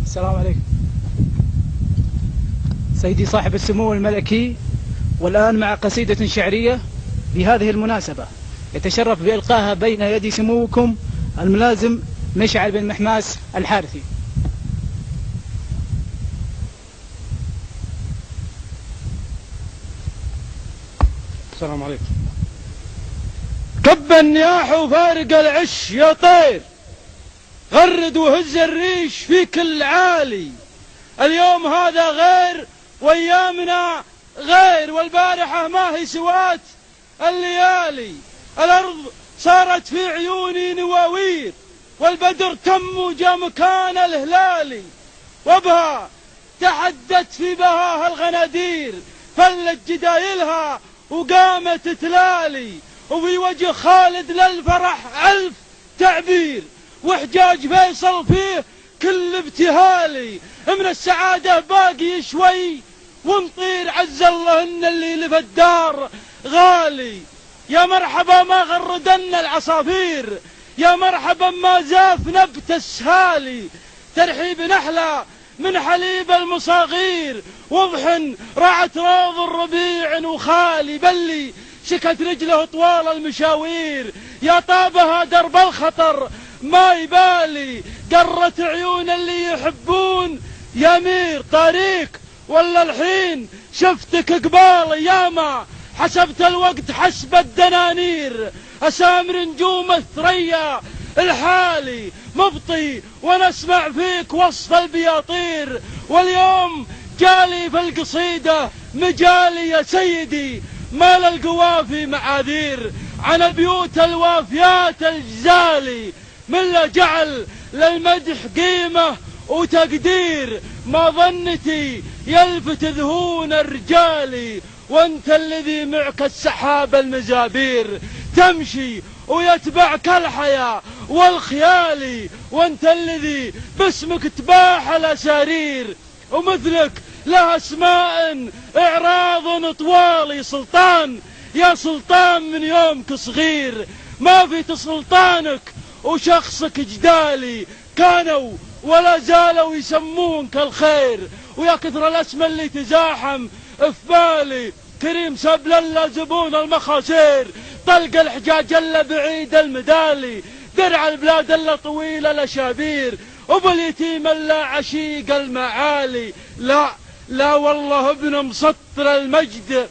السلام عليكم سيدي صاحب السمو الملكي. والآن مع قصيدة شعرية بهذه المناسبة يتشرف بإلقائها بين يدي سموكم الملازم مشعل بن محماس الحارثي. السلام عليكم. كب النياح وفارق العش يا طير، غرد وهز الريش في كل عالي. اليوم هذا غير وايامنا غير، والبارحة ما هي سوات الليالي. الأرض صارت في عيوني نواوير، والبدر تم وجا مكان الهلالي. وبها تحدت في بهاها الغنادير، فلت جدايلها وقامت تلالي. وفي وجه خالد للفرح ألف تعبير، وحجاج فيصل فيه كل ابتهالي. من السعادة باقي شوي ونطير، عز الله ان اللي في الدار غالي. يا مرحبا ما غردن العصافير، يا مرحبا ما زاف نبت السهالي. ترحيب نحلى من حليب المصاغير، وضح رعت روض الربيع وخالي. بلي شكت رجله طوال المشاوير، يا طابها درب الخطر ما يبالي. قرت عيون اللي يحبون يمير طريق، ولا الحين شفتك قبال ياما حسبت الوقت حسب الدنانير. أسامر نجوم الثريا الحالي مبطي وانا اسمع فيك وصف البياطير. واليوم جالي في القصيدة مجالي يا سيدي، ما للقوافي معاذير عن البيوت الوافيات الجزالي. من لا جعل للمدح قيمة وتقدير، ما ظنتي يلفت ذهون الرجال. وانت الذي معك السحاب المزابير، تمشي ويتبعك الحياة والخيال. وانت الذي باسمك تباح الأسارير، ومثلك لها اسماء اعراض طوالي. سلطان يا سلطان من يومك صغير، ما في سلطانك وشخصك جدالي. كانوا ولا زالوا يسمونك الخير، ويا كثر الاسم اللي تزاحم في بالي. كريم سبل الا زبون المخاسير، طلق الحجاج الا بعيد المدالي. درع البلاد الا طويل الاشابير، وباليتيم الا عشيق المعالي. لا والله ابن مسطر المجد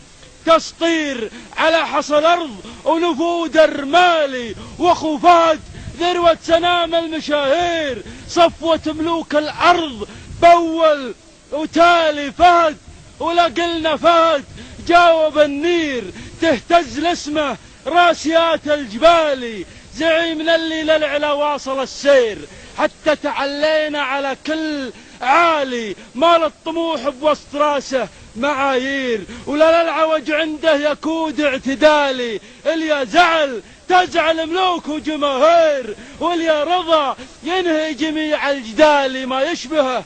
تسطير على حصى الارض ونفود الرمالي. واخو فهد ذروة سنام المشاهير، صفوة ملوك الارض بول وتالي. فهد ولا قلنا فهد جاوب النير، تهتز لاسمه راسيات الجبال. زعيمنا اللي للعلا واصل السير، حتى تعلينا على كل عالي. مال الطموح بوسط راسه معايير، ولا للعوج عنده يكود اعتدالي. اليا زعل تزعل ملوك وجماهير، واليا رضا ينهي جميع الجدال. ما يشبهه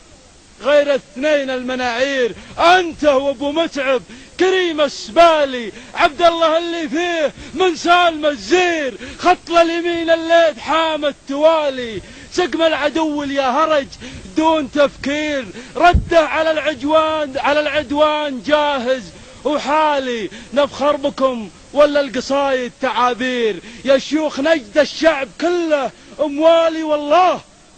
غير اثنين المناعير، انت وابو متعب كريم السبالي. عبد الله اللي فيه من سالم الزير، خط اليمين الليل حام التوالي. سقم العدو يا هرج دون تفكير، رده على العدوان جاهز وحالي. نفخر بكم ولا القصايد تعابير، يا شيوخ نجد الشعب كله اموالي.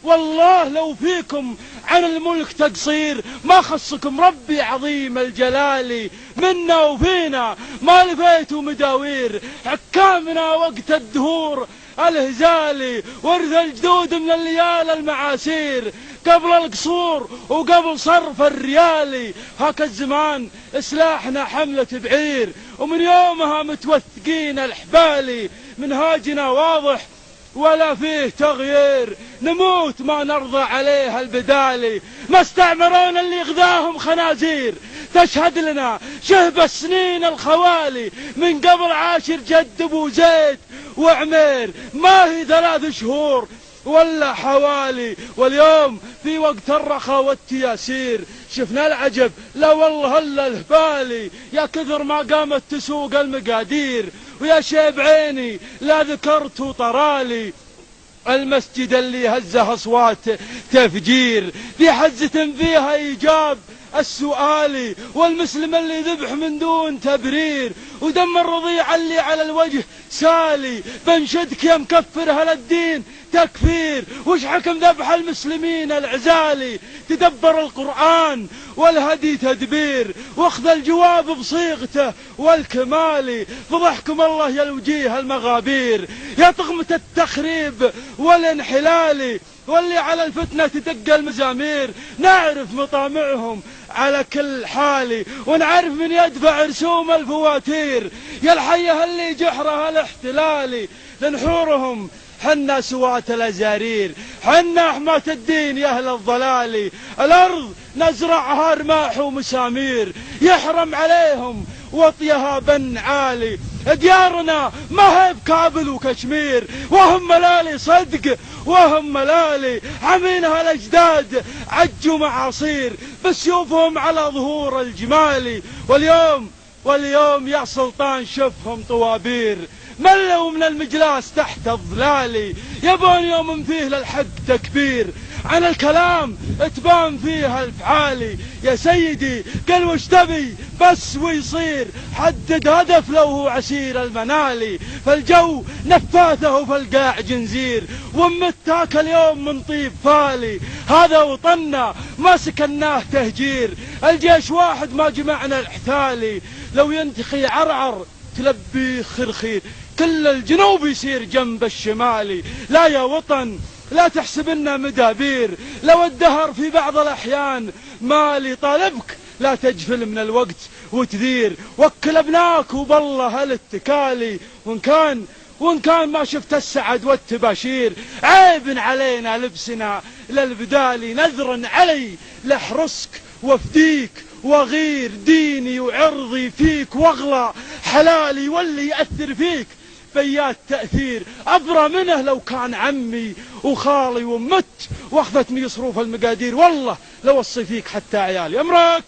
والله لو فيكم عن الملك تقصير، ما خصكم ربي عظيم الجلال. منا وفينا ما لفيتوا مداوير، حكامنا وقت الدهور الهزالي. ورث الجدود من الليال المعاسير، قبل القصور وقبل صرف الريالي. هاك الزمان سلاحنا حملة بعير، ومن يومها متوثقين الحبالي. منهاجنا واضح ولا فيه تغيير، نموت ما نرضى عليه البدالي. ما استعمرون اللي غذاهم خنازير، تشهد لنا شهب السنين الخوالي. من قبل عاشر جد ابو زيد وعمير، ما هي 3 شهور ولا حوالي. واليوم في وقت الرخاء والتياسير، شفنا العجب لا والله الا الهبالي. يا كثر ما قامت تسوق المقادير، ويا شيب عيني لا ذكرت طرالي. المسجد اللي هزه أصوات تفجير، ذي حزة فيها إيجاب السؤالي، والمسلم اللي ذبح من دون تبرير، ودم الرضيع اللي على الوجه سالي، بنشدك يا مكفر هل الدين تكفير، وش حكم ذبح المسلمين العزالي؟ تدبر القرآن والهدي تدبير، واخذ الجواب بصيغته والكمالي، فضحكم الله يا الوجيه المغابير، يا طغمة التخريب والانحلال، واللي على الفتنة تدق المزامير، نعرف مطامعهم على كل حالي، ونعرف من يدفع رسوم الفواتير، يا الحية اللي جحرها الاحتلالي، لنحورهم حنا سواة الأزارير، حنا حماة الدين يا أهل الضلال، الأرض نزرعها رماح ومسامير، يحرم عليهم وطيها بن عالي، ديارنا ما هي بكابل وكشمير، وهم ملالي صدق وهم ملالي، عمينها الأجداد عجوا معاصير، بسيوفهم على ظهور الجمالي، واليوم يا سلطان شفهم طوابير، ملوا من المجلاس تحت الظلالي، يبون يوم فيه للحق تكبير، عن الكلام تبان فيها الفعالي، يا سيدي قل وش تبي بس ويصير، حدد هدف لو هو عسير المنالي، فالجو نفاثه فالقاع جنزير، ومتاك اليوم من طيب فالي، هذا وطننا ما سكناه تهجير، الجيش واحد ما جمعنا الاحتالي، لو ينتخي عرعر تلبي خرخير، كل الجنوب يصير جنب الشمالي، لا يا وطن لا تحسبنا مدابير، لو الدهر في بعض الأحيان مالي، طالبك لا تجفل من الوقت وتذير، وكل ابناك وبالله الاتكالي، وإن كان ما شفت السعد والتباشير، عيب علينا لبسنا للبدالي، نذر علي لحرسك وفديك، وغير ديني وعرضي فيك، واغلى حلالي واللي يأثر فيك بيات تأثير، أبرى منه لو كان عمي وخالي، ومت واخذتني صروف المقادير، والله لو وصي فيك حتى عيالي. أمرك